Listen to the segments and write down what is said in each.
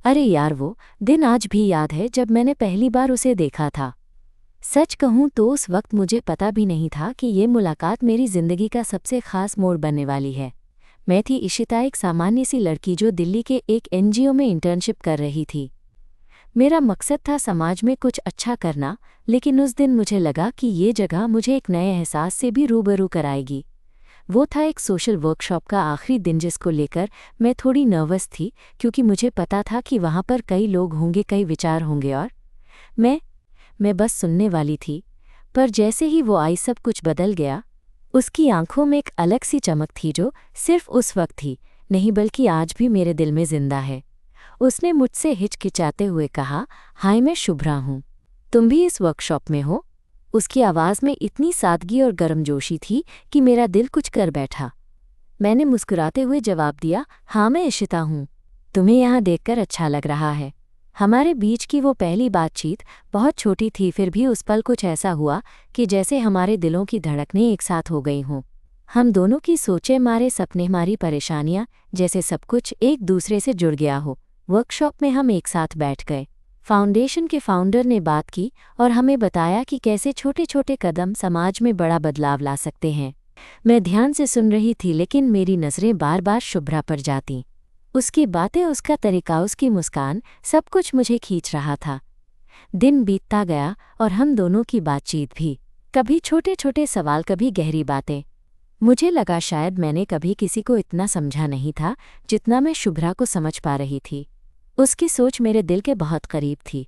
अरे यार, वो दिन आज भी याद है जब मैंने पहली बार उसे देखा था। सच कहूँ तो उस वक्त मुझे पता भी नहीं था कि ये मुलाकात मेरी ज़िंदगी का सबसे ख़ास मोड़ बनने वाली है। मैं थी इशिता, एक सामान्य सी लड़की जो दिल्ली के एक एनजीओ में इंटर्नशिप कर रही थी। मेरा मकसद था समाज में कुछ अच्छा करना, लेकिन उस दिन मुझे लगा कि ये जगह मुझे एक नए एहसास से भी रूबरू कराएगी। वो था एक सोशल वर्कशॉप का आखिरी दिन जिसको लेकर मैं थोड़ी नर्वस थी, क्योंकि मुझे पता था कि वहाँ पर कई लोग होंगे, कई विचार होंगे और मैं मैं बस सुनने वाली थी। पर जैसे ही वो आई सब कुछ बदल गया। उसकी आंखों में एक अलग सी चमक थी जो सिर्फ उस वक्त थी, नहीं बल्कि आज भी मेरे दिल में जिंदा है। उसने मुझसे हिचकिचाते हुए कहा, हाय मैं शुभ्रा हूँ, तुम भी इस वर्कशॉप में हो? उसकी आवाज़ में इतनी सादगी और गर्मजोशी थी कि मेरा दिल कुछ कर बैठा। मैंने मुस्कुराते हुए जवाब दिया, हाँ मैं इशिता हूँ। तुम्हें यहाँ देखकर अच्छा लग रहा है। हमारे बीच की वो पहली बातचीत बहुत छोटी थी, फिर भी उस पल कुछ ऐसा हुआ कि जैसे हमारे दिलों की धड़कनें एक साथ हो गई हों। हम दोनों की सोचें, हमारे सपने, हमारी परेशानियां, जैसे सब कुछ एक दूसरे से जुड़ गया हो। वर्कशॉप में हम एक साथ बैठ गए। फाउंडेशन के फाउंडर ने बात की और हमें बताया कि कैसे छोटे छोटे कदम समाज में बड़ा बदलाव ला सकते हैं। मैं ध्यान से सुन रही थी, लेकिन मेरी नज़रें बार बार शुभ्रा पर जातीं। उसकी बातें, उसका तरीका, उसकी मुस्कान, सब कुछ मुझे खींच रहा था। दिन बीतता गया और हम दोनों की बातचीत भी, कभी छोटे छोटे सवाल, कभी गहरी बातें। मुझे लगा शायद मैंने कभी किसी को इतना समझा नहीं था जितना मैं शुभ्रा को समझ पा रही थी। उसकी सोच मेरे दिल के बहुत करीब थी।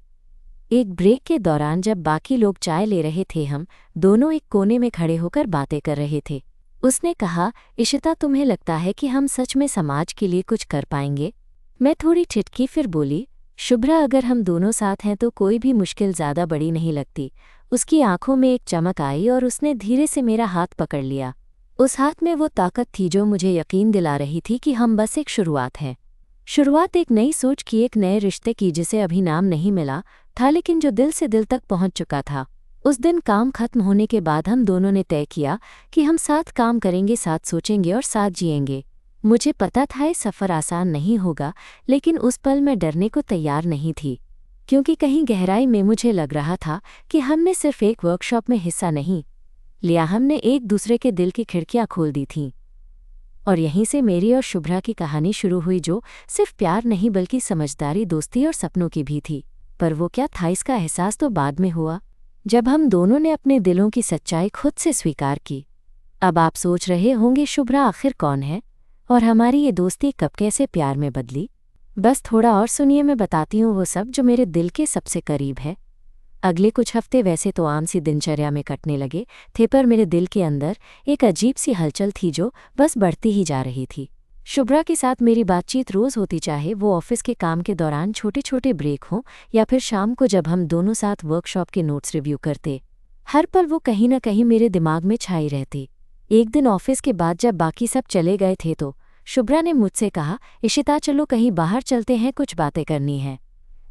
एक ब्रेक के दौरान जब बाकी लोग चाय ले रहे थे, हम दोनों एक कोने में खड़े होकर बातें कर रहे थे। उसने कहा, इशिता तुम्हें लगता है कि हम सच में समाज के लिए कुछ कर पाएंगे? मैं थोड़ी ठिठकी, फिर बोली, शुभ्रा अगर हम दोनों साथ हैं तो कोई भी मुश्किल ज़्यादा बड़ी नहीं लगती। उसकी आंखों में एक चमक आई और उसने धीरे से मेरा हाथ पकड़ लिया। उस हाथ में वो ताकत थी जो मुझे यकीन दिला रही थी कि हम बस एक शुरुआत हैं। शुरुआत एक नई सोच की, एक नए रिश्ते की जिसे अभी नाम नहीं मिला था, लेकिन जो दिल से दिल तक पहुंच चुका था। उस दिन काम खत्म होने के बाद हम दोनों ने तय किया कि हम साथ काम करेंगे, साथ सोचेंगे और साथ जिएंगे। मुझे पता था ये सफ़र आसान नहीं होगा, लेकिन उस पल मैं डरने को तैयार नहीं थी, क्योंकि कहीं गहराई में मुझे लग रहा था कि हमने सिर्फ एक वर्कशॉप में हिस्सा नहीं लिया, हमने एक दूसरे के दिल की खिड़कियां खोल दी थीं। और यहीं से मेरी और शुभ्रा की कहानी शुरू हुई, जो सिर्फ प्यार नहीं बल्कि समझदारी, दोस्ती और सपनों की भी थी। पर वो क्या था, इसका एहसास तो बाद में हुआ, जब हम दोनों ने अपने दिलों की सच्चाई खुद से स्वीकार की। अब आप सोच रहे होंगे, शुभ्रा आखिर कौन है और हमारी ये दोस्ती कब कैसे प्यार में बदली? बस थोड़ा और सुनिए, मैं बताती हूँ वो सब जो मेरे दिल के सबसे करीब है। अगले कुछ हफ्ते वैसे तो आम सी दिनचर्या में कटने लगे थे, पर मेरे दिल के अंदर एक अजीब सी हलचल थी जो बस बढ़ती ही जा रही थी। शुभ्रा के साथ मेरी बातचीत रोज़ होती, चाहे वो ऑफिस के काम के दौरान छोटे छोटे ब्रेक हों या फिर शाम को जब हम दोनों साथ वर्कशॉप के नोट्स रिव्यू करते। हर पल वो कहीं न कहीं मेरे दिमाग में छाई रहती। एक दिन ऑफिस के बाद जब बाकी सब चले गए थे तो शुभ्रा ने मुझसे कहा, इशिता चलो कहीं बाहर चलते हैं, कुछ बातें करनी है।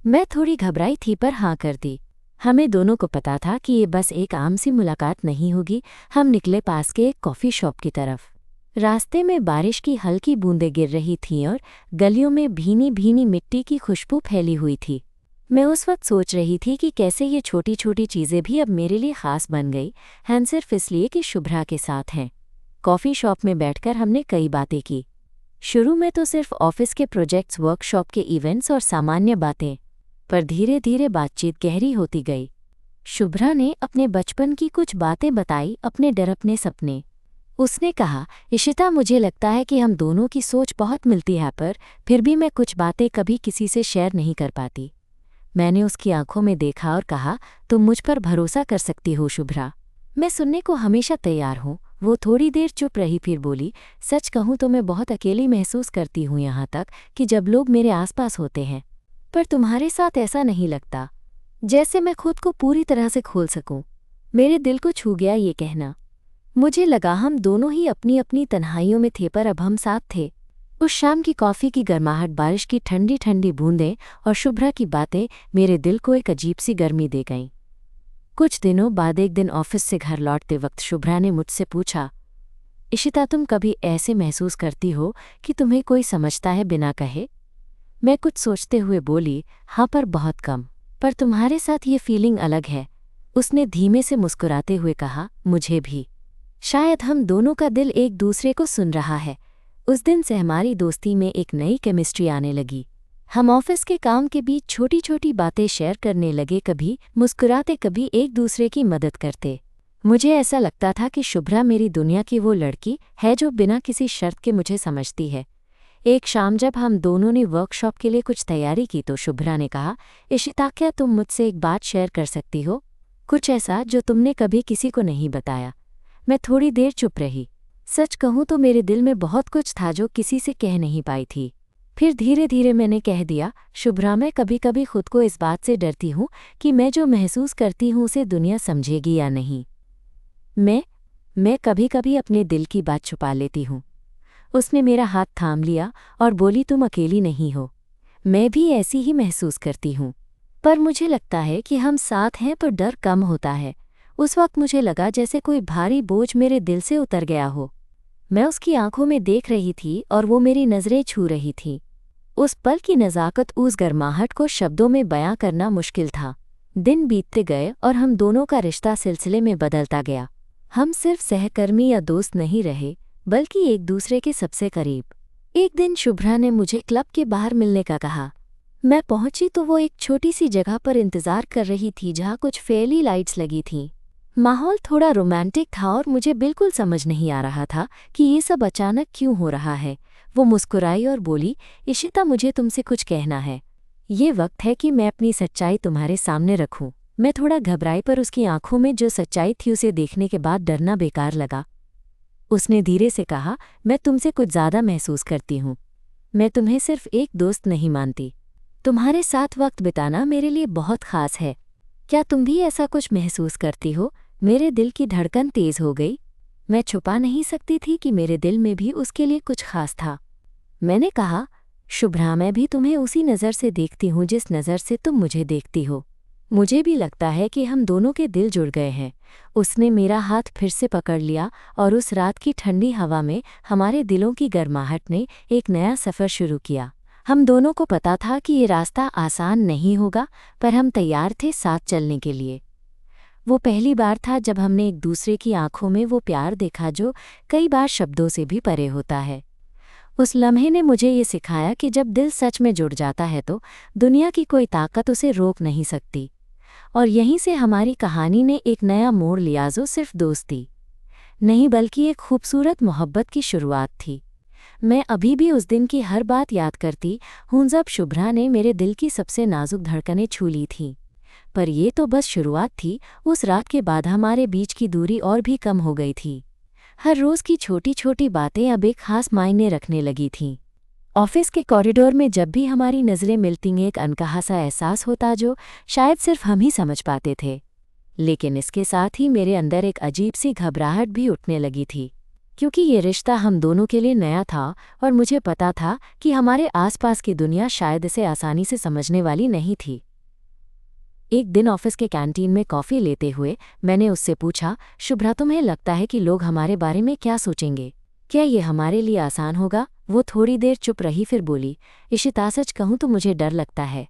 मैं थोड़ी घबराई थी पर हाँ कर दी। हमें दोनों को पता था कि ये बस एक आम सी मुलाकात नहीं होगी। हम निकले पास के एक कॉफ़ी शॉप की तरफ। रास्ते में बारिश की हल्की बूंदें गिर रही थीं और गलियों में भीनी भीनी मिट्टी की खुशबू फैली हुई थी। मैं उस वक्त सोच रही थी कि कैसे ये छोटी छोटी चीज़ें भी अब मेरे लिए ख़ास बन गई हैं, सिर्फ इसलिए कि शुभ्रा के साथ हैं। कॉफ़ी शॉप में बैठकर हमने कई बातें की। शुरू में तो सिर्फ ऑफिस के प्रोजेक्ट्स, वर्कशॉप के इवेंट्स और सामान्य बातें, पर धीरे धीरे बातचीत गहरी होती गई। शुभ्रा ने अपने बचपन की कुछ बातें बताई, अपने डर, अपने सपने। उसने कहा, इशिता मुझे लगता है कि हम दोनों की सोच बहुत मिलती है, पर फिर भी मैं कुछ बातें कभी किसी से शेयर नहीं कर पाती। मैंने उसकी आंखों में देखा और कहा, तुम मुझ पर भरोसा कर सकती हो शुभ्रा, मैं सुनने को हमेशा तैयार हूँ। वो थोड़ी देर चुप रही, फिर बोली, सच कहूँ तो मैं बहुत अकेली महसूस करती हूँ, यहाँ तक कि जब लोग मेरे आसपास होते हैं। पर तुम्हारे साथ ऐसा नहीं लगता, जैसे मैं खुद को पूरी तरह से खोल सकूं। मेरे दिल को छू गया ये कहना। मुझे लगा हम दोनों ही अपनी अपनी तन्हाइयों में थे, पर अब हम साथ थे। उस शाम की कॉफ़ी की गर्माहट, बारिश की ठंडी ठंडी बूंदें और शुभ्रा की बातें मेरे दिल को एक अजीब सी गर्मी दे गईं। कुछ दिनों बाद एक दिन ऑफिस से घर लौटते वक्त शुभ्रा ने मुझसे पूछा, इशिता तुम कभी ऐसे महसूस करती हो कि तुम्हें कोई समझता है बिना कहे? मैं कुछ सोचते हुए बोली, हाँ पर बहुत कम। पर तुम्हारे साथ ये फीलिंग अलग है। उसने धीमे से मुस्कुराते हुए कहा, मुझे भी। शायद हम दोनों का दिल एक दूसरे को सुन रहा है। उस दिन से हमारी दोस्ती में एक नई केमिस्ट्री आने लगी। हम ऑफिस के काम के बीच छोटी छोटी बातें शेयर करने लगे, कभी मुस्कुराते कभी एक दूसरे की मदद करते। मुझे ऐसा लगता था कि शुभ्रा मेरी दुनिया की वो लड़की है जो बिना किसी शर्त के मुझे समझती है। एक शाम जब हम दोनों ने वर्कशॉप के लिए कुछ तैयारी की तो शुभ्रा ने कहा, इशिता क्या तुम मुझसे एक बात शेयर कर सकती हो? कुछ ऐसा जो तुमने कभी किसी को नहीं बताया। मैं थोड़ी देर चुप रही। सच कहूँ तो मेरे दिल में बहुत कुछ था जो किसी से कह नहीं पाई थी। फिर धीरे धीरे मैंने कह दिया, शुभ्रा मैं कभी कभी खुद को इस बात से डरती हूँ कि मैं जो महसूस करती हूँ उसे दुनिया समझेगी या नहीं। मैं कभी कभी अपने दिल की बात छुपा लेती हूँ। उसने मेरा हाथ थाम लिया और बोली, तुम अकेली नहीं हो। मैं भी ऐसी ही महसूस करती हूँ। पर मुझे लगता है कि हम साथ हैं तो डर कम होता है। उस वक्त मुझे लगा जैसे कोई भारी बोझ मेरे दिल से उतर गया हो। मैं उसकी आंखों में देख रही थी और वो मेरी नज़रें छू रही थी। उस पल की नज़ाकत, उस गर्माहट को शब्दों में बयां करना मुश्किल था। दिन बीतते गए और हम दोनों का रिश्ता सिलसिले में बदलता गया। हम सिर्फ सहकर्मी या दोस्त नहीं रहे, बल्कि एक दूसरे के सबसे करीब। एक दिन शुभ्रा ने मुझे क्लब के बाहर मिलने का कहा। मैं पहुंची तो वो एक छोटी सी जगह पर इंतजार कर रही थी जहां कुछ फेयरली लाइट्स लगी थीं। माहौल थोड़ा रोमांटिक था और मुझे बिल्कुल समझ नहीं आ रहा था कि ये सब अचानक क्यों हो रहा है। वो मुस्कुराई और बोली, इशिता मुझे तुमसे कुछ कहना है। ये वक्त है कि मैं अपनी सच्चाई तुम्हारे सामने रखूं। मैं थोड़ा घबराई पर उसकी आंखों में जो सच्चाई थी उसे देखने के बाद डरना बेकार लगा। उसने धीरे से कहा, मैं तुमसे कुछ ज़्यादा महसूस करती हूँ। मैं तुम्हें सिर्फ एक दोस्त नहीं मानती। तुम्हारे साथ वक्त बिताना मेरे लिए बहुत ख़ास है। क्या तुम भी ऐसा कुछ महसूस करती हो? मेरे दिल की धड़कन तेज़ हो गई। मैं छुपा नहीं सकती थी कि मेरे दिल में भी उसके लिए कुछ खास था। मैंने कहा, शुभ्रा मैं भी तुम्हें उसी नज़र से देखती हूँ जिस नज़र से तुम मुझे देखती हो। मुझे भी लगता है कि हम दोनों के दिल जुड़ गए हैं। उसने मेरा हाथ फिर से पकड़ लिया और उस रात की ठंडी हवा में हमारे दिलों की गर्माहट ने एक नया सफ़र शुरू किया। हम दोनों को पता था कि ये रास्ता आसान नहीं होगा, पर हम तैयार थे साथ चलने के लिए। वो पहली बार था जब हमने एक दूसरे की आंखों में वो प्यार देखा जो कई बार शब्दों से भी परे होता है। उस लम्हे ने मुझे ये सिखाया कि जब दिल सच में जुड़ जाता है तो दुनिया की कोई ताकत उसे रोक नहीं सकती। और यहीं से हमारी कहानी ने एक नया मोड़ लिया जो सिर्फ दोस्ती नहीं बल्कि एक खूबसूरत मोहब्बत की शुरुआत थी। मैं अभी भी उस दिन की हर बात याद करती हूँ जब शुभ्रा ने मेरे दिल की सबसे नाजुक धड़कनें छू ली थीं। पर ये तो बस शुरुआत थी। उस रात के बाद हमारे बीच की दूरी और भी कम हो गई थी। हर रोज़ की छोटी छोटी बातें अब एक खास मायने रखने लगी थीं। ऑफिस के कॉरिडोर में जब भी हमारी नज़रें मिलती एक अनकहा सा एहसास होता जो शायद सिर्फ हम ही समझ पाते थे। लेकिन इसके साथ ही मेरे अंदर एक अजीब सी घबराहट भी उठने लगी थी, क्योंकि ये रिश्ता हम दोनों के लिए नया था और मुझे पता था कि हमारे आसपास की दुनिया शायद इसे आसानी से समझने वाली नहीं थी। एक दिन ऑफिस के कैंटीन में कॉफ़ी लेते हुए मैंने उससे पूछा, शुभ्रा तुम्हें लगता है कि लोग हमारे बारे में क्या सोचेंगे? क्या ये हमारे लिए आसान होगा? वो थोड़ी देर चुप रही, फिर बोली, इशिता सच कहूँ तो मुझे डर लगता है,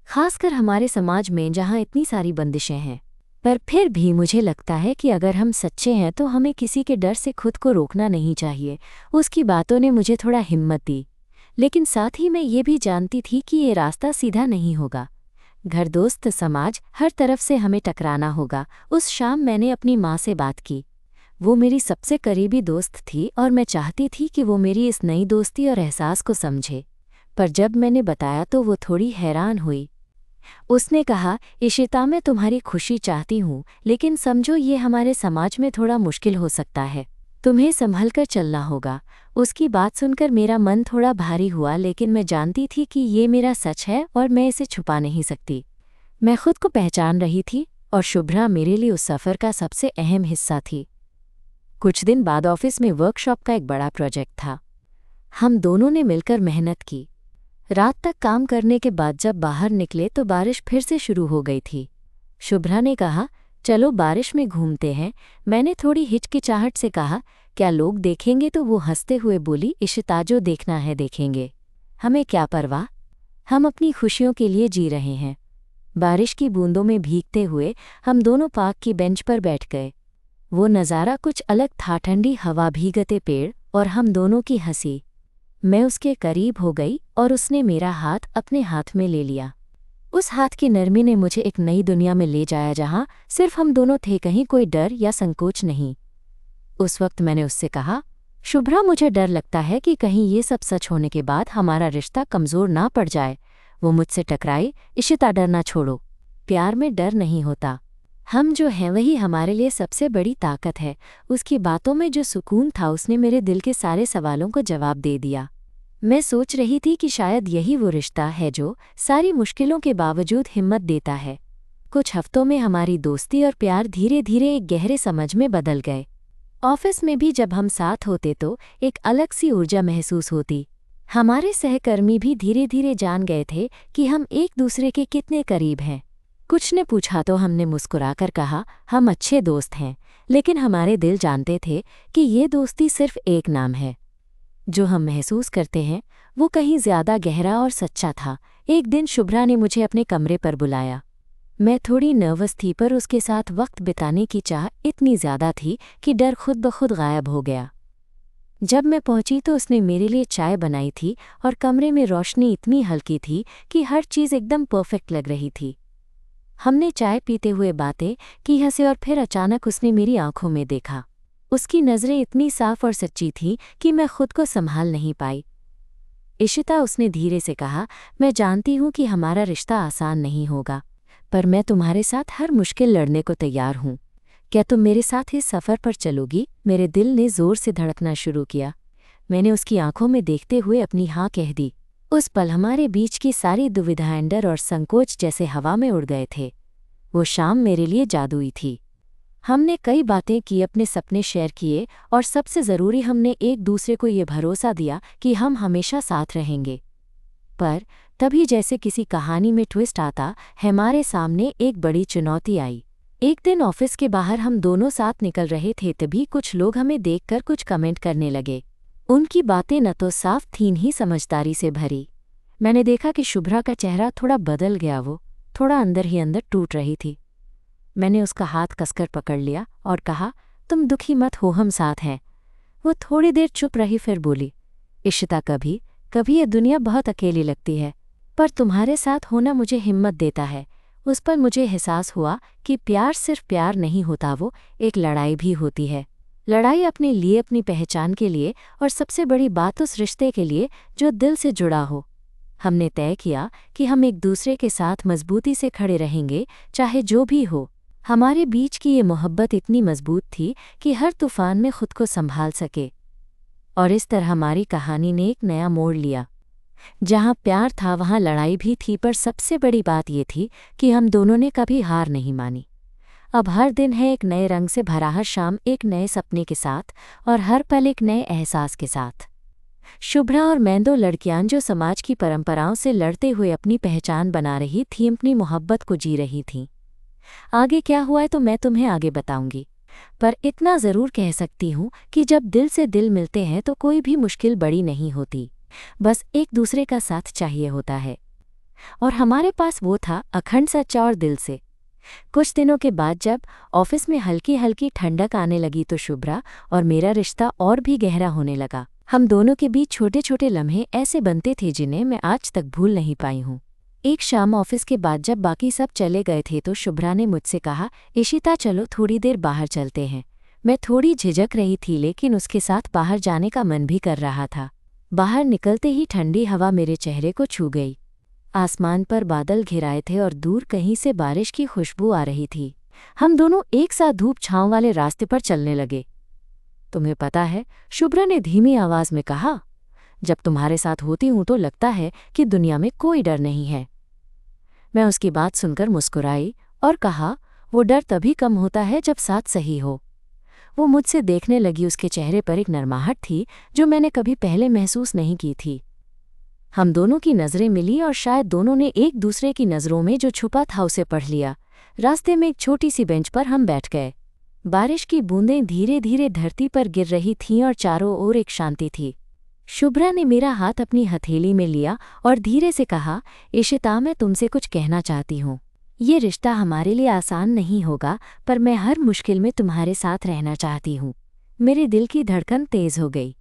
खासकर हमारे समाज में जहाँ इतनी सारी बंदिशें हैं। पर फिर भी मुझे लगता है कि अगर हम सच्चे हैं तो हमें किसी के डर से खुद को रोकना नहीं चाहिए। उसकी बातों ने मुझे थोड़ा हिम्मत दी, लेकिन साथ ही मैं ये भी जानती थी कि ये रास्ता सीधा नहीं होगा। घर, दोस्त, समाज, हर तरफ से हमें टकराना होगा। उस शाम मैंने अपनी माँ से बात की। वो मेरी सबसे करीबी दोस्त थी और मैं चाहती थी कि वो मेरी इस नई दोस्ती और एहसास को समझे। पर जब मैंने बताया तो वो थोड़ी हैरान हुई। उसने कहा, इशिता मैं तुम्हारी खुशी चाहती हूँ, लेकिन समझो ये हमारे समाज में थोड़ा मुश्किल हो सकता है। तुम्हें संभल कर चलना होगा। उसकी बात सुनकर मेरा मन थोड़ा भारी हुआ, लेकिन मैं जानती थी कि ये मेरा सच है और मैं इसे छुपा नहीं सकती। मैं खुद को पहचान रही थी और शुभ्रा मेरे लिए उस सफ़र का सबसे अहम हिस्सा थी। कुछ दिन बाद ऑफिस में वर्कशॉप का एक बड़ा प्रोजेक्ट था। हम दोनों ने मिलकर मेहनत की। रात तक काम करने के बाद जब बाहर निकले तो बारिश फिर से शुरू हो गई थी। शुभ्रा ने कहा, चलो बारिश में घूमते हैं। मैंने थोड़ी हिचकिचाहट से कहा, क्या लोग देखेंगे? तो वो हंसते हुए बोली, इशिता जो देखना है देखेंगे, हमें क्या परवाह। हम अपनी खुशियों के लिए जी रहे हैं। बारिश की बूंदों में भीगते हुए हम दोनों पार्क की बेंच पर बैठ गए। वो नज़ारा कुछ अलग था, ठंडी हवा, भीगते पेड़ और हम दोनों की हंसी। मैं उसके करीब हो गई और उसने मेरा हाथ अपने हाथ में ले लिया। उस हाथ की नरमी ने मुझे एक नई दुनिया में ले जाया जहाँ सिर्फ हम दोनों थे, कहीं कोई डर या संकोच नहीं। उस वक्त मैंने उससे कहा, शुभ्रा, मुझे डर लगता है कि कहीं ये सब सच होने के बाद हमारा रिश्ता कमज़ोर ना पड़ जाए। वो मुझसे टकराई, इशिता, डरना छोड़ो। प्यार में डर नहीं होता। हम जो हैं वही हमारे लिए सबसे बड़ी ताकत है। उसकी बातों में जो सुकून था, उसने मेरे दिल के सारे सवालों को जवाब दे दिया। मैं सोच रही थी कि शायद यही वो रिश्ता है जो सारी मुश्किलों के बावजूद हिम्मत देता है। कुछ हफ्तों में हमारी दोस्ती और प्यार धीरे धीरे एक गहरे समझ में बदल गए। ऑफिस में भी जब हम साथ होते तो एक अलग सी ऊर्जा महसूस होती। हमारे सहकर्मी भी धीरे धीरे जान गए थे कि हम एक दूसरे के कितने करीब हैं। कुछ ने पूछा तो हमने मुस्कुराकर कहा, हम अच्छे दोस्त हैं, लेकिन हमारे दिल जानते थे कि ये दोस्ती सिर्फ एक नाम है। जो हम महसूस करते हैं वो कहीं ज़्यादा गहरा और सच्चा था। एक दिन शुभ्रा ने मुझे अपने कमरे पर बुलाया। मैं थोड़ी नर्वस थी, पर उसके साथ वक्त बिताने की चाह इतनी ज़्यादा थी कि डर खुद ब खुद गायब हो गया। जब मैं पहुंची तो उसने मेरे लिए चाय बनाई थी और कमरे में रोशनी इतनी हल्की थी कि हर चीज़ एकदम परफेक्ट लग रही थी। हमने चाय पीते हुए बातें की, हंसे और फिर अचानक उसने मेरी आंखों में देखा। उसकी नज़रें इतनी साफ और सच्ची थीं कि मैं खुद को संभाल नहीं पाई। इशिता, उसने धीरे से कहा, मैं जानती हूँ कि हमारा रिश्ता आसान नहीं होगा, पर मैं तुम्हारे साथ हर मुश्किल लड़ने को तैयार हूँ। क्या तुम मेरे साथ इस सफ़र पर चलोगी? मेरे दिल ने ज़ोर से धड़कना शुरू किया। मैंने उसकी आंखों में देखते हुए अपनी हाँ कह दी। उस पल हमारे बीच की सारी दुविधाएं, डर और संकोच जैसे हवा में उड़ गए थे। वो शाम मेरे लिए जादुई थी। हमने कई बातें की, अपने सपने शेयर किए और सबसे ज़रूरी, हमने एक दूसरे को ये भरोसा दिया कि हम हमेशा साथ रहेंगे। पर तभी जैसे किसी कहानी में ट्विस्ट आता, हमारे सामने एक बड़ी चुनौती आई। एक दिन ऑफिस के बाहर हम दोनों साथ निकल रहे थे, तभी कुछ लोग हमें देखकर कुछ कमेंट करने लगे। उनकी बातें न तो साफ थीं ही समझदारी से भरी। मैंने देखा कि शुभ्रा का चेहरा थोड़ा बदल गया, वो थोड़ा अंदर ही अंदर टूट रही थी। मैंने उसका हाथ कसकर पकड़ लिया और कहा, तुम दुखी मत हो, हम साथ हैं। वो थोड़ी देर चुप रही, फिर बोली, इशिता, कभी कभी ये दुनिया बहुत अकेली लगती है, पर तुम्हारे साथ होना मुझे हिम्मत देता है। उस पर मुझे एहसास हुआ कि प्यार सिर्फ प्यार नहीं होता, वो एक लड़ाई भी होती है। लड़ाई अपने लिए, अपनी पहचान के लिए, और सबसे बड़ी बात उस रिश्ते के लिए जो दिल से जुड़ा हो। हमने तय किया कि हम एक दूसरे के साथ मजबूती से खड़े रहेंगे, चाहे जो भी हो। हमारे बीच की ये मोहब्बत इतनी मजबूत थी कि हर तूफान में खुद को संभाल सके। और इस तरह हमारी कहानी ने एक नया मोड़ लिया। जहाँ प्यार था वहाँ लड़ाई भी थी, पर सबसे बड़ी बात ये थी कि हम दोनों ने कभी हार नहीं मानी। अब हर दिन है एक नए रंग से भरा, हर शाम एक नए सपने के साथ, और हर पल एक नए एहसास के साथ। शुभ्रा और मैं, दो लड़कियां जो समाज की परंपराओं से लड़ते हुए अपनी पहचान बना रही थीं, अपनी मोहब्बत को जी रही थीं। आगे क्या हुआ है तो मैं तुम्हें आगे बताऊंगी, पर इतना ज़रूर कह सकती हूँ कि जब दिल से दिल मिलते हैं तो कोई भी मुश्किल बड़ी नहीं होती, बस एक दूसरे का साथ चाहिए होता है। और हमारे पास वो था, अखंड सच्चा और दिल से। कुछ दिनों के बाद जब ऑफिस में हल्की हल्की ठंडक आने लगी तो शुभ्रा और मेरा रिश्ता और भी गहरा होने लगा। हम दोनों के बीच छोटे छोटे लम्हे ऐसे बनते थे जिन्हें मैं आज तक भूल नहीं पाई हूँ। एक शाम ऑफिस के बाद जब बाकी सब चले गए थे तो शुभ्रा ने मुझसे कहा, इशिता, चलो थोड़ी देर बाहर चलते हैं। मैं थोड़ी झिझक रही थी, लेकिन उसके साथ बाहर जाने का मन भी कर रहा था। बाहर निकलते ही ठंडी हवा मेरे चेहरे को छू गई। आसमान पर बादल घिराए थे और दूर कहीं से बारिश की खुशबू आ रही थी। हम दोनों एक साथ धूप छांव वाले रास्ते पर चलने लगे। तुम्हें पता है, शुभ्रा ने धीमी आवाज में कहा, जब तुम्हारे साथ होती हूं तो लगता है कि दुनिया में कोई डर नहीं है। मैं उसकी बात सुनकर मुस्कुराई और कहा, वो डर तभी कम होता है जब साथ सही हो। वो मुझसे देखने लगी, उसके चेहरे पर एक नरमाहट थी जो मैंने कभी पहले महसूस नहीं की थी। हम दोनों की नज़रें मिली और शायद दोनों ने एक दूसरे की नज़रों में जो छुपा था उसे पढ़ लिया। रास्ते में एक छोटी सी बेंच पर हम बैठ गए। बारिश की बूंदें धीरे धीरे धरती पर गिर रही थीं और चारों ओर एक शांति थी। शुभ्रा ने मेरा हाथ अपनी हथेली में लिया और धीरे से कहा, इशिता, मैं तुमसे कुछ कहना चाहती हूँ। ये रिश्ता हमारे लिए आसान नहीं होगा, पर मैं हर मुश्किल में तुम्हारे साथ रहना चाहती हूँ। मेरे दिल की धड़कन तेज हो गई।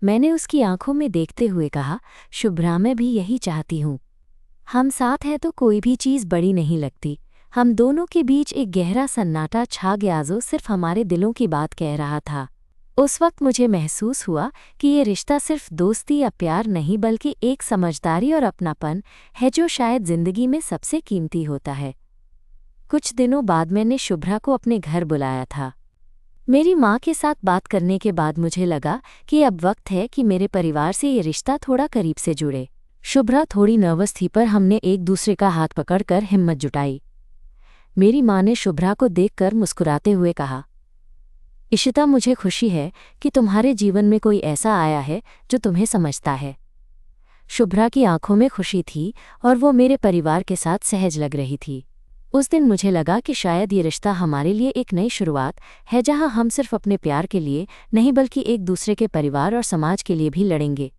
मैंने उसकी आंखों में देखते हुए कहा, शुभ्रा, मैं भी यही चाहती हूँ। हम साथ हैं तो कोई भी चीज़ बड़ी नहीं लगती। हम दोनों के बीच एक गहरा सन्नाटा छा गया जो सिर्फ हमारे दिलों की बात कह रहा था। उस वक्त मुझे महसूस हुआ कि ये रिश्ता सिर्फ दोस्ती या प्यार नहीं बल्कि एक समझदारी और अपनापन है जो शायद जिंदगी में सबसे कीमती होता है। कुछ दिनों बाद मैंने शुभ्रा को अपने घर बुलाया था। मेरी माँ के साथ बात करने के बाद मुझे लगा कि अब वक्त है कि मेरे परिवार से ये रिश्ता थोड़ा करीब से जुड़े। शुभ्रा थोड़ी नर्वस थी, पर हमने एक दूसरे का हाथ पकड़कर हिम्मत जुटाई। मेरी माँ ने शुभ्रा को देखकर मुस्कुराते हुए कहा, इशिता, मुझे खुशी है कि तुम्हारे जीवन में कोई ऐसा आया है जो तुम्हें समझता है। शुभ्रा की आंखों में खुशी थी और वो मेरे परिवार के साथ सहज लग रही थी। उस दिन मुझे लगा कि शायद ये रिश्ता हमारे लिए एक नई शुरुआत है, जहां हम सिर्फ अपने प्यार के लिए नहीं बल्कि एक दूसरे के परिवार और समाज के लिए भी लड़ेंगे।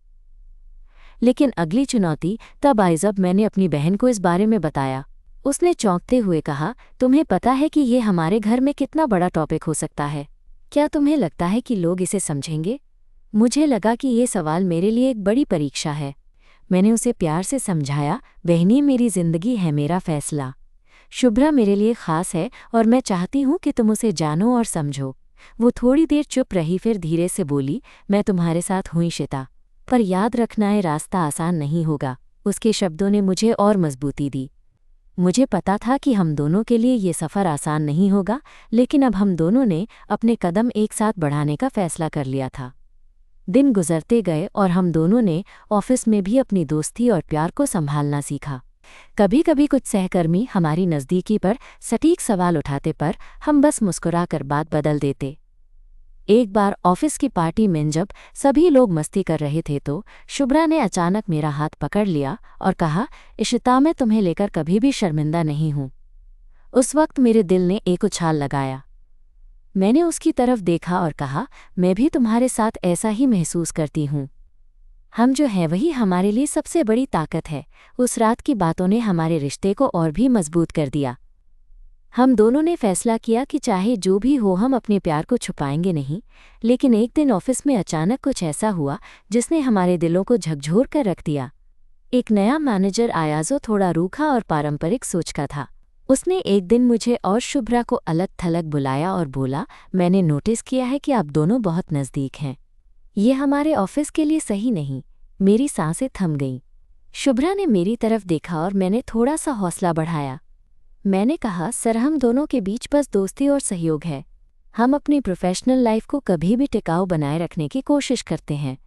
लेकिन अगली चुनौती तब आई जब मैंने अपनी बहन को इस बारे में बताया। उसने चौंकते हुए कहा, तुम्हें पता है कि ये हमारे घर में कितना बड़ा टॉपिक हो सकता है? क्या तुम्हें लगता है कि लोग इसे समझेंगे? मुझे लगा कि ये सवाल मेरे लिए एक बड़ी परीक्षा है। मैंने उसे प्यार से समझाया, बहनी, मेरी जिंदगी है मेरा फैसला। शुभ्रा मेरे लिए खास है और मैं चाहती हूँ कि तुम उसे जानो और समझो। वो थोड़ी देर चुप रही, फिर धीरे से बोली, मैं तुम्हारे साथ हूँ इशिता, पर याद रखना, ये रास्ता आसान नहीं होगा। उसके शब्दों ने मुझे और मजबूती दी। मुझे पता था कि हम दोनों के लिए ये सफ़र आसान नहीं होगा, लेकिन अब हम दोनों ने अपने कदम एक साथ बढ़ाने का फैसला कर लिया था। दिन गुजरते गए और हम दोनों ने ऑफिस में भी अपनी दोस्ती और प्यार को संभालना सीखा। कभी कभी कुछ सहकर्मी हमारी नज़दीकी पर सटीक सवाल उठाते, पर हम बस मुस्कुराकर बात बदल देते। एक बार ऑफिस की पार्टी में जब सभी लोग मस्ती कर रहे थे तो शुभ्रा ने अचानक मेरा हाथ पकड़ लिया और कहा, इशिता, मैं तुम्हें लेकर कभी भी शर्मिंदा नहीं हूँ। उस वक्त मेरे दिल ने एक उछाल लगाया। मैंने उसकी तरफ देखा और कहा, मैं भी तुम्हारे साथ ऐसा ही महसूस करती हूँ। हम जो है वही हमारे लिए सबसे बड़ी ताकत है। उस रात की बातों ने हमारे रिश्ते को और भी मजबूत कर दिया। हम दोनों ने फैसला किया कि चाहे जो भी हो, हम अपने प्यार को छुपाएंगे नहीं। लेकिन एक दिन ऑफिस में अचानक कुछ ऐसा हुआ जिसने हमारे दिलों को झकझोर कर रख दिया। एक नया मैनेजर आया जो थोड़ा रूखा और पारंपरिक सोच का था। उसने एक दिन मुझे और शुभ्रा को अलग थलग बुलाया और बोला, मैंने नोटिस किया है कि आप दोनों बहुत नज़दीक हैं। ये हमारे ऑफिस के लिए सही नहीं। मेरी सांसें थम गईं। शुभ्रा ने मेरी तरफ देखा और मैंने थोड़ा सा हौसला बढ़ाया। मैंने कहा, सर, हम दोनों के बीच बस दोस्ती और सहयोग है। हम अपनी प्रोफेशनल लाइफ को कभी भी टिकाऊ बनाए रखने की कोशिश करते हैं।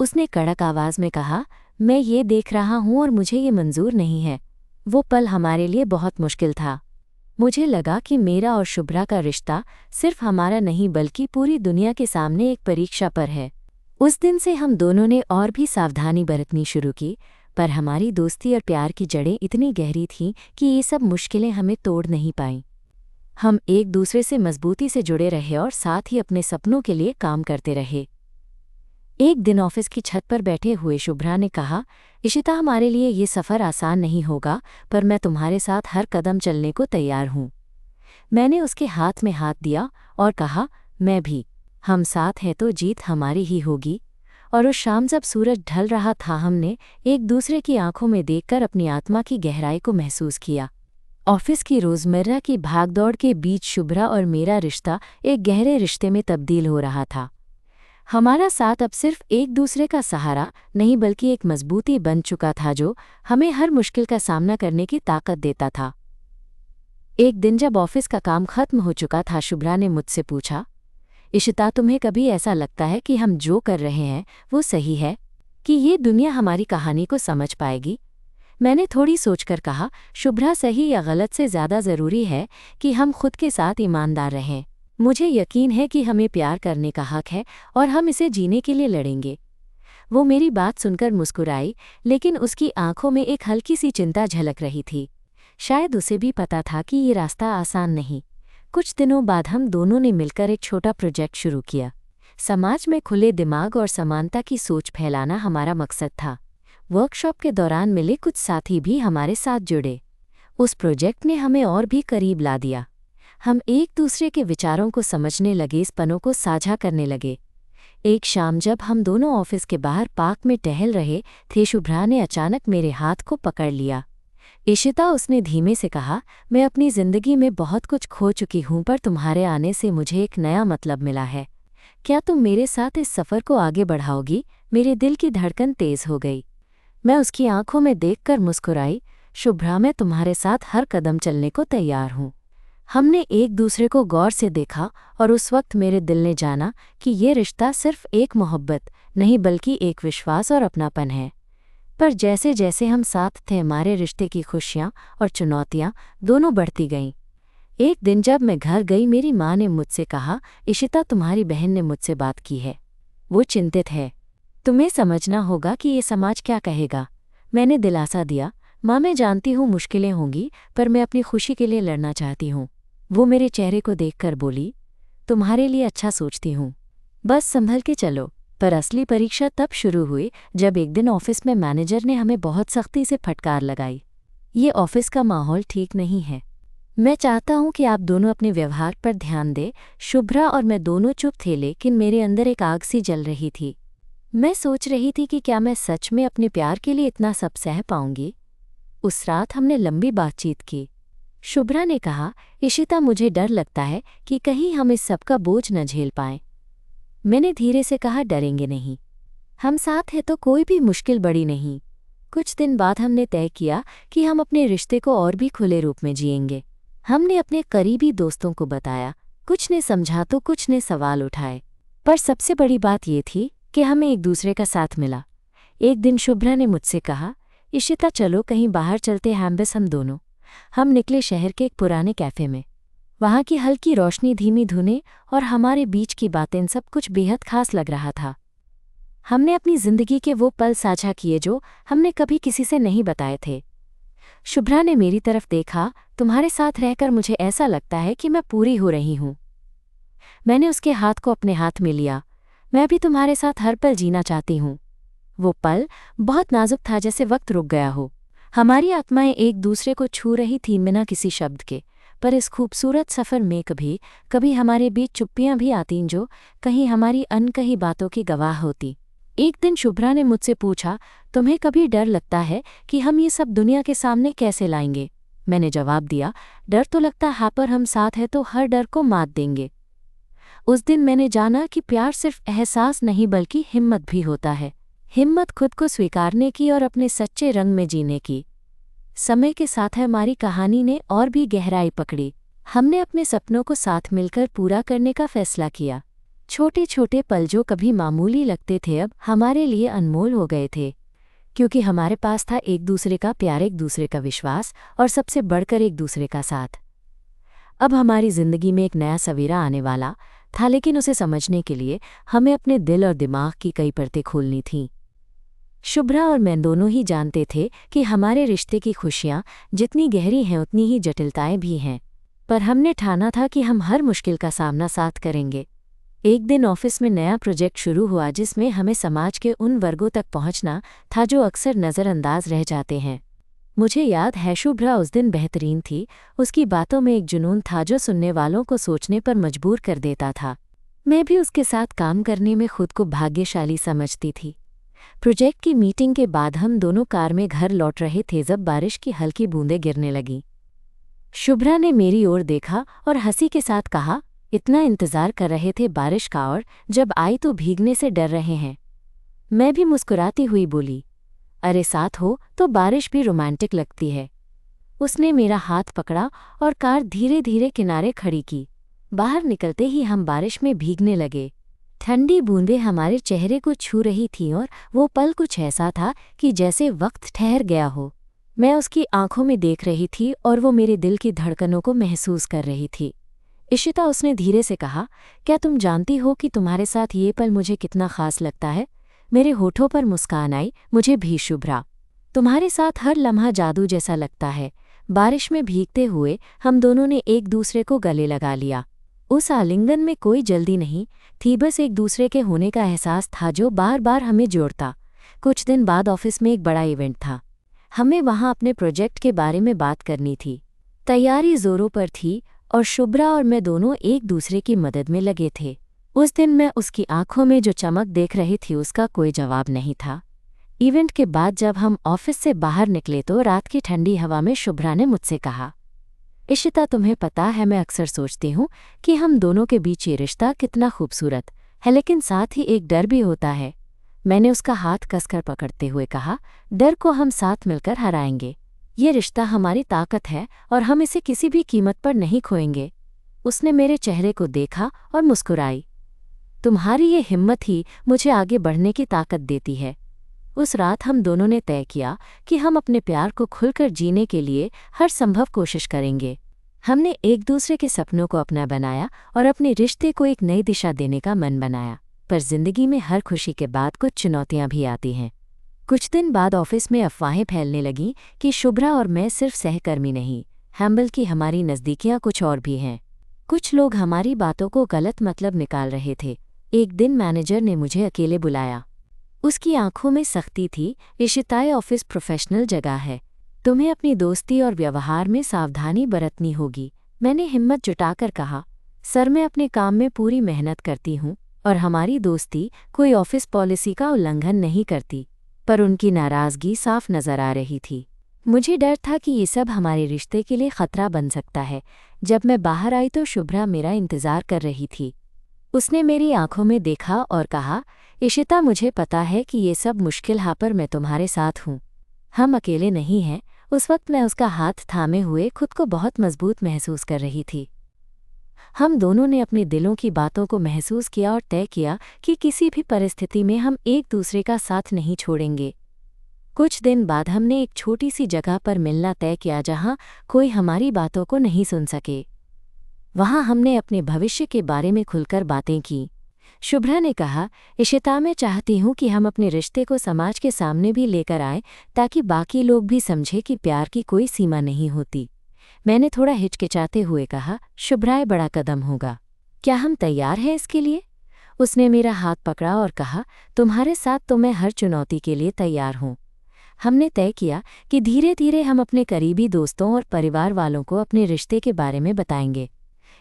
उसने कड़क आवाज़ में कहा, मैं ये देख रहा हूँ और मुझे ये मंजूर नहीं है। वो पल हमारे लिए बहुत मुश्किल था। मुझे लगा कि मेरा और शुभ्रा का रिश्ता सिर्फ हमारा नहीं बल्कि पूरी दुनिया के सामने एक परीक्षा पर है। उस दिन से हम दोनों ने और भी सावधानी बरतनी शुरू की, पर हमारी दोस्ती और प्यार की जड़ें इतनी गहरी थीं कि ये सब मुश्किलें हमें तोड़ नहीं पाईं। हम एक दूसरे से मजबूती से जुड़े रहे और साथ ही अपने सपनों के लिए काम करते रहे। एक दिन ऑफिस की छत पर बैठे हुए शुभ्रा ने कहा, इशिता, हमारे लिए ये सफ़र आसान नहीं होगा, पर मैं तुम्हारे साथ हर कदम चलने को तैयार हूँ। मैंने उसके हाथ में हाथ दिया और कहा, मैं भी। हम साथ हैं तो जीत हमारी ही होगी। और उस शाम जब सूरज ढल रहा था, हमने एक दूसरे की आंखों में देखकर अपनी आत्मा की गहराई को महसूस किया। ऑफिस की रोज़मर्रा की भागदौड़ के बीच शुभ्रा और मेरा रिश्ता एक गहरे रिश्ते में तब्दील हो रहा था। हमारा साथ अब सिर्फ एक दूसरे का सहारा नहीं बल्कि एक मजबूती बन चुका था जो हमें हर मुश्किल का सामना करने की ताकत देता था। एक दिन जब ऑफिस का काम खत्म हो चुका था, शुभ्रा ने मुझसे पूछा, इशिता, तुम्हें कभी ऐसा लगता है कि हम जो कर रहे हैं वो सही है, कि ये दुनिया हमारी कहानी को समझ पाएगी? मैंने थोड़ी सोचकर कहा, शुभ्रा, सही या गलत से ज़्यादा ज़रूरी है कि हम खुद के साथ ईमानदार रहें। मुझे यकीन है कि हमें प्यार करने का हक है और हम इसे जीने के लिए लड़ेंगे। वो मेरी बात सुनकर मुस्कुराई, लेकिन उसकी आंखों में एक हल्की सी चिंता झलक रही थी। शायद उसे भी पता था कि ये रास्ता आसान नहीं। कुछ दिनों बाद हम दोनों ने मिलकर एक छोटा प्रोजेक्ट शुरू किया। समाज में खुले दिमाग और समानता की सोच फैलाना हमारा मकसद था। वर्कशॉप के दौरान मिले कुछ साथी भी हमारे साथ जुड़े। उस प्रोजेक्ट ने हमें और भी करीब ला दिया। हम एक दूसरे के विचारों को समझने लगे, इस पनों को साझा करने लगे। एक शाम जब हम दोनों ऑफिस के बाहर पार्क में टहल रहे थे, शुभ्रा ने अचानक मेरे हाथ को पकड़ लिया। इशिता, उसने धीमे से कहा, मैं अपनी जिंदगी में बहुत कुछ खो चुकी हूं, पर तुम्हारे आने से मुझे एक नया मतलब मिला है। क्या तुम मेरे साथ इस सफ़र को आगे बढ़ाओगी? मेरे दिल की धड़कन तेज हो गई। मैं उसकी आंखों में देखकर मुस्कुराई। शुभ्रा, मैं तुम्हारे साथ हर कदम चलने को तैयार हूँ। हमने एक दूसरे को गौर से देखा और उस वक्त मेरे दिल ने जाना कि ये रिश्ता सिर्फ एक मोहब्बत नहीं बल्कि एक विश्वास और अपनापन है। पर जैसे जैसे हम साथ थे, हमारे रिश्ते की खुशियाँ और चुनौतियाँ दोनों बढ़ती गईं। एक दिन जब मैं घर गई, मेरी माँ ने मुझसे कहा, इशिता, तुम्हारी बहन ने मुझसे बात की है। वो चिंतित है। तुम्हें समझना होगा कि ये समाज क्या कहेगा। मैंने दिलासा दिया, माँ, मैं जानती हूँ मुश्किलें होंगी, पर मैं अपनी खुशी के लिए लड़ना चाहती हूँ। वो मेरे चेहरे को देखकर बोली, तुम्हारे लिए अच्छा सोचती हूँ, बस संभल के चलो। पर असली परीक्षा तब शुरू हुई जब एक दिन ऑफिस में मैनेजर ने हमें बहुत सख्ती से फटकार लगाई। ये ऑफिस का माहौल ठीक नहीं है। मैं चाहता हूँ कि आप दोनों अपने व्यवहार पर ध्यान दें। शुभ्रा और मैं दोनों चुप थे, लेकिन मेरे अंदर एक आग सी जल रही थी। मैं सोच रही थी कि क्या मैं सच में अपने प्यार के लिए इतना सब सह पाऊंगी। उस रात हमने लंबी बातचीत की। शुभ्रा ने कहा, इशिता, मुझे डर लगता है कि कहीं हम इस सब का बोझ न झेल पाएं। मैंने धीरे से कहा, डरेंगे नहीं, हम साथ हैं तो कोई भी मुश्किल बड़ी नहीं। कुछ दिन बाद हमने तय किया कि हम अपने रिश्ते को और भी खुले रूप में जिएंगे। हमने अपने करीबी दोस्तों को बताया, कुछ ने समझा तो कुछ ने सवाल उठाए, पर सबसे बड़ी बात ये थी कि हमें एक दूसरे का साथ मिला। एक दिन शुभ्रा ने मुझसे कहा, इशिता, चलो कहीं बाहर चलते हैं, बस हम दोनों। हम निकले शहर के एक पुराने कैफ़े में। वहाँ की हल्की रोशनी, धीमी धुनें और हमारे बीच की बातें, सब कुछ बेहद खास लग रहा था। हमने अपनी जिंदगी के वो पल साझा किए जो हमने कभी किसी से नहीं बताए थे। शुभ्रा ने मेरी तरफ देखा, तुम्हारे साथ रहकर मुझे ऐसा लगता है कि मैं पूरी हो रही हूँ। मैंने उसके हाथ को अपने हाथ में लिया। मैं भी तुम्हारे साथ हर पल जीना चाहती हूँ। वो पल बहुत नाजुक था, जैसे वक्त रुक गया हो। हमारी आत्माएं एक दूसरे को छू रही थीं बिना किसी शब्द के। पर इस खूबसूरत सफ़र में कभी कभी हमारे बीच चुप्पियां भी आतीं जो कहीं हमारी अनकही बातों की गवाह होती। एक दिन शुभ्रा ने मुझसे पूछा, तुम्हें कभी डर लगता है कि हम ये सब दुनिया के सामने कैसे लाएंगे? मैंने जवाब दिया, डर तो लगता है, पर हम साथ हैं तो हर डर को मात देंगे। उस दिन मैंने जाना कि प्यार सिर्फ एहसास नहीं बल्कि हिम्मत भी होता है। हिम्मत खुद को स्वीकारने की और अपने सच्चे रंग में जीने की। समय के साथ हमारी कहानी ने और भी गहराई पकड़ी। हमने अपने सपनों को साथ मिलकर पूरा करने का फैसला किया। छोटे छोटे पल जो कभी मामूली लगते थे, अब हमारे लिए अनमोल हो गए थे, क्योंकि हमारे पास था एक दूसरे का प्यार, एक दूसरे का विश्वास और सबसे बढ़कर एक दूसरे का साथ। अब हमारी जिंदगी में एक नया सवेरा आने वाला था, लेकिन उसे समझने के लिए हमें अपने दिल और दिमाग की कई परतें खोलनी थीं। शुभ्रा और मैं दोनों ही जानते थे कि हमारे रिश्ते की खुशियाँ जितनी गहरी हैं उतनी ही जटिलताएं भी हैं, पर हमने ठाना था कि हम हर मुश्किल का सामना साथ करेंगे। एक दिन ऑफिस में नया प्रोजेक्ट शुरू हुआ जिसमें हमें समाज के उन वर्गों तक पहुंचना था जो अक्सर नज़रअंदाज रह जाते हैं। मुझे याद है, शुभ्रा उस दिन बेहतरीन थी। उसकी बातों में एक जुनून था जो सुनने वालों को सोचने पर मजबूर कर देता था। मैं भी उसके साथ काम करने में खुद को भाग्यशाली समझती थी। प्रोजेक्ट की मीटिंग के बाद हम दोनों कार में घर लौट रहे थे जब बारिश की हल्की बूंदें गिरने लगीं। शुभ्रा ने मेरी ओर देखा और हंसी के साथ कहा, इतना इंतज़ार कर रहे थे बारिश का और जब आई तो भीगने से डर रहे हैं। मैं भी मुस्कुराती हुई बोली, अरे साथ हो तो बारिश भी रोमांटिक लगती है। उसने मेरा हाथ पकड़ा और कार धीरे धीरे किनारे खड़ी की। बाहर निकलते ही हम बारिश में भीगने लगे। ठंडी बूंदें हमारे चेहरे को छू रही थीं और वो पल कुछ ऐसा था कि जैसे वक्त ठहर गया हो। मैं उसकी आंखों में देख रही थी और वो मेरे दिल की धड़कनों को महसूस कर रही थी। इशिता, उसने धीरे से कहा, क्या तुम जानती हो कि तुम्हारे साथ ये पल मुझे कितना खास लगता है? मेरे होठों पर मुस्कान आई। मुझे भी शुभ्रा, तुम्हारे साथ हर लम्हा जादू जैसा लगता है। बारिश में भीगते हुए हम दोनों ने एक दूसरे को गले लगा लिया। उस आलिंगन में कोई जल्दी नहीं थी, बस एक दूसरे के होने का एहसास था जो बार बार हमें जोड़ता। कुछ दिन बाद ऑफिस में एक बड़ा इवेंट था। हमें वहाँ अपने प्रोजेक्ट के बारे में बात करनी थी। तैयारी जोरों पर थी और शुभ्रा और मैं दोनों एक दूसरे की मदद में लगे थे। उस दिन मैं उसकी आंखों में जो चमक देख रही थी उसका कोई जवाब नहीं था। इवेंट के बाद जब हम ऑफिस से बाहर निकले तो रात की ठंडी हवा में शुभ्रा ने मुझसे कहा, इशिता, तुम्हें पता है मैं अक्सर सोचती हूँ कि हम दोनों के बीच ये रिश्ता कितना खूबसूरत है, लेकिन साथ ही एक डर भी होता है। मैंने उसका हाथ कसकर पकड़ते हुए कहा, डर को हम साथ मिलकर हराएंगे। ये रिश्ता हमारी ताकत है और हम इसे किसी भी कीमत पर नहीं खोएंगे। उसने मेरे चेहरे को देखा और मुस्कुराई। तुम्हारी ये हिम्मत ही मुझे आगे बढ़ने की ताकत देती है। उस रात हम दोनों ने तय किया कि हम अपने प्यार को खुलकर जीने के लिए हर संभव कोशिश करेंगे। हमने एक दूसरे के सपनों को अपना बनाया और अपने रिश्ते को एक नई दिशा देने का मन बनाया। पर जिंदगी में हर खुशी के बाद कुछ चुनौतियां भी आती हैं। कुछ दिन बाद ऑफिस में अफवाहें फैलने लगीं कि शुभ्रा और मैं सिर्फ सहकर्मी नहीं हैं, बल्कि हमारी नज़दीकियां कुछ और भी हैं। कुछ लोग हमारी बातों को गलत मतलब निकाल रहे थे। एक दिन मैनेजर ने मुझे अकेले बुलाया। उसकी आंखों में सख्ती थी। इशिताए, ऑफिस प्रोफेशनल जगह है, तुम्हें अपनी दोस्ती और व्यवहार में सावधानी बरतनी होगी। मैंने हिम्मत जुटाकर कहा, सर, मैं अपने काम में पूरी मेहनत करती हूँ और हमारी दोस्ती कोई ऑफिस पॉलिसी का उल्लंघन नहीं करती। पर उनकी नाराज़गी साफ नजर आ रही थी। मुझे डर था कि ये सब हमारे रिश्ते के लिए खतरा बन सकता है। जब मैं बाहर आई तो शुभ्रा मेरा इंतज़ार कर रही थी। उसने मेरी आंखों में देखा और कहा, इशिता, मुझे पता है कि ये सब मुश्किल है, पर मैं तुम्हारे साथ हूँ। हम अकेले नहीं हैं। उस वक्त मैं उसका हाथ थामे हुए खुद को बहुत मजबूत महसूस कर रही थी। हम दोनों ने अपने दिलों की बातों को महसूस किया और तय किया कि किसी भी परिस्थिति में हम एक दूसरे का साथ नहीं छोड़ेंगे। कुछ दिन बाद हमने एक छोटी सी जगह पर मिलना तय किया जहां कोई हमारी बातों को नहीं सुन सके। वहां हमने अपने भविष्य के बारे में खुलकर बातें की। शुभ्रा ने कहा, इशिता, मैं चाहती हूं कि हम अपने रिश्ते को समाज के सामने भी लेकर आएं ताकि बाकी लोग भी समझें कि प्यार की कोई सीमा नहीं होती। मैंने थोड़ा हिचकिचाते हुए कहा, शुभ्रा, बड़ा कदम होगा, क्या हम तैयार हैं इसके लिए? उसने मेरा हाथ पकड़ा और कहा, तुम्हारे साथ तो मैं हर चुनौती के लिए तैयार हूँ। हमने तय किया कि धीरे धीरे हम अपने करीबी दोस्तों और परिवार वालों को अपने रिश्ते के बारे में बताएंगे।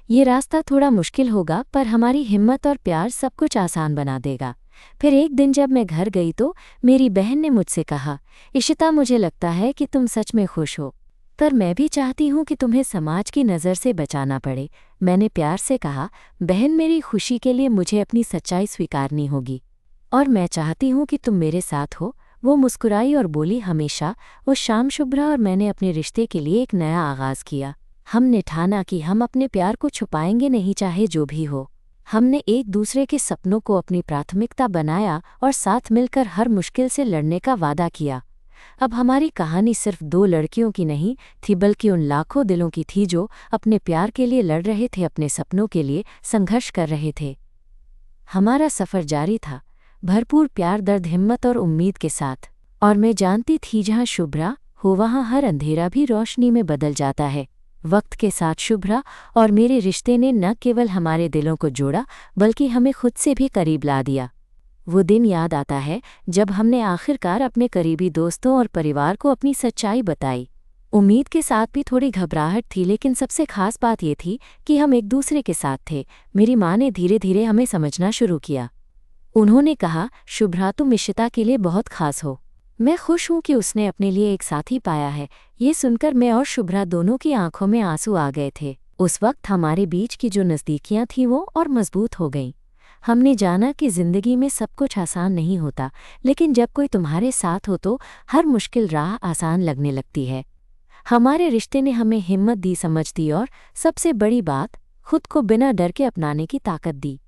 ये रास्ता थोड़ा मुश्किल होगा, पर हमारी हिम्मत और प्यार सब कुछ आसान बना देगा। फिर एक दिन जब मैं घर गई तो मेरी बहन ने मुझसे कहा, इशिता, मुझे लगता है कि तुम सच में खुश हो, पर मैं भी चाहती हूँ कि तुम्हें समाज की नज़र से बचाना पड़े। मैंने प्यार से कहा, बहन, मेरी खुशी के लिए मुझे अपनी सच्चाई स्वीकारनी होगी और मैं चाहती हूँ कि तुम मेरे साथ हो। वो मुस्कुराई और बोली, हमेशा। उस शाम शुभ्रा और मैंने अपने रिश्ते के लिए एक नया आगाज़ किया। हमने ठाना कि हम अपने प्यार को छुपाएंगे नहीं, चाहे जो भी हो। हमने एक दूसरे के सपनों को अपनी प्राथमिकता बनाया और साथ मिलकर हर मुश्किल से लड़ने का वादा किया। अब हमारी कहानी सिर्फ दो लड़कियों की नहीं थी, बल्कि उन लाखों दिलों की थी जो अपने प्यार के लिए लड़ रहे थे, अपने सपनों के लिए संघर्ष कर रहे थे। हमारा सफ़र जारी था, भरपूर प्यार, दर्द, हिम्मत और उम्मीद के साथ। और मैं जानती थी, जहाँ शुभ्रा हो वहाँ हर अंधेरा भी रोशनी में बदल जाता है। वक्त के साथ शुभ्रा और मेरे रिश्ते ने न केवल हमारे दिलों को जोड़ा, बल्कि हमें खुद से भी करीब ला दिया। वो दिन याद आता है जब हमने आखिरकार अपने करीबी दोस्तों और परिवार को अपनी सच्चाई बताई। उम्मीद के साथ भी थोड़ी घबराहट थी, लेकिन सबसे खास बात ये थी कि हम एक दूसरे के साथ थे। मेरी माँ ने धीरे धीरे हमें समझना शुरू किया। उन्होंने कहा, शुभ्रा, तुम इशिता के लिए बहुत खास हो। मैं खुश हूँ कि उसने अपने लिए एक साथी पाया है। ये सुनकर मैं और शुभ्रा दोनों की आंखों में आंसू आ गए थे। उस वक्त हमारे बीच की जो नज़दीकियाँ थीं वो और मजबूत हो गईं। हमने जाना कि ज़िंदगी में सब कुछ आसान नहीं होता, लेकिन जब कोई तुम्हारे साथ हो तो हर मुश्किल राह आसान लगने लगती है। हमारे रिश्ते ने हमें हिम्मत दी, समझ दी और सबसे बड़ी बात, खुद को बिना डर के अपनाने की ताकत दी।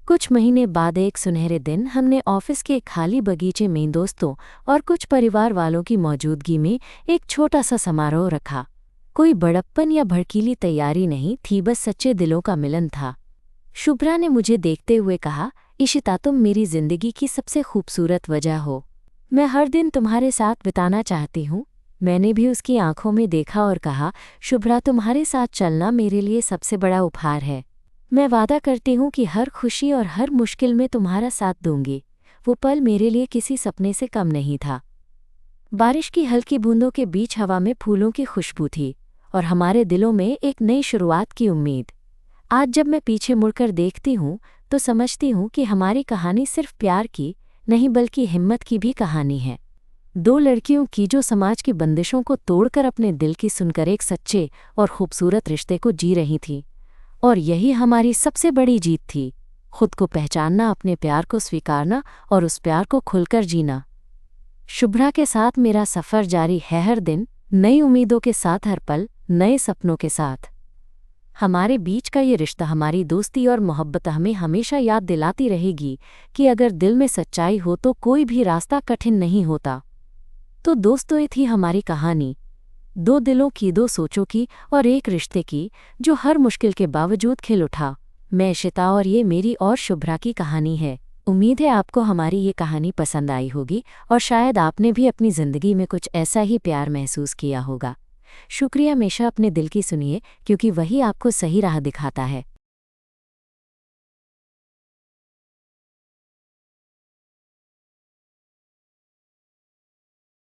कुछ महीने बाद एक सुनहरे दिन हमने ऑफिस के खाली बगीचे में दोस्तों और कुछ परिवार वालों की मौजूदगी में एक छोटा सा समारोह रखा। कोई बड़प्पन या भड़कीली तैयारी नहीं थी, बस सच्चे दिलों का मिलन था। शुभ्रा ने मुझे देखते हुए कहा, इशिता, तुम मेरी जिंदगी की सबसे खूबसूरत वजह हो। मैं हर दिन तुम्हारे साथ बिताना चाहती हूँ। मैंने भी उसकी आंखों में देखा और कहा, शुभ्रा, तुम्हारे साथ चलना मेरे लिए सबसे बड़ा उपहार है। मैं वादा करती हूँ कि हर खुशी और हर मुश्किल में तुम्हारा साथ दूंगी। वो पल मेरे लिए किसी सपने से कम नहीं था। बारिश की हल्की बूंदों के बीच हवा में फूलों की खुशबू थी और हमारे दिलों में एक नई शुरुआत की उम्मीद। आज जब मैं पीछे मुड़कर देखती हूँ तो समझती हूँ कि हमारी कहानी सिर्फ प्यार की नहीं बल्कि हिम्मत की भी कहानी है। दो लड़कियों की जो समाज की बंदिशों को तोड़कर अपने दिल की सुनकर एक सच्चे और खूबसूरत रिश्ते को जी रही थीं। और यही हमारी सबसे बड़ी जीत थी, खुद को पहचानना, अपने प्यार को स्वीकारना और उस प्यार को खुलकर जीना। शुभ्रा के साथ मेरा सफ़र जारी है, हर दिन नई उम्मीदों के साथ, हर पल नए सपनों के साथ। हमारे बीच का ये रिश्ता, हमारी दोस्ती और मोहब्बत हमें हमेशा याद दिलाती रहेगी कि अगर दिल में सच्चाई हो तो कोई भी रास्ता कठिन नहीं होता। तो दोस्तों, ये थी हमारी कहानी, दो दिलों की, दो सोचों की और एक रिश्ते की जो हर मुश्किल के बावजूद खिल उठा। मैं इशिता और ये मेरी और शुभ्रा की कहानी है। उम्मीद है आपको हमारी ये कहानी पसंद आई होगी और शायद आपने भी अपनी ज़िंदगी में कुछ ऐसा ही प्यार महसूस किया होगा। शुक्रिया, हमेशा अपने दिल की सुनिए क्योंकि वही आपको सही राह दिखाता है।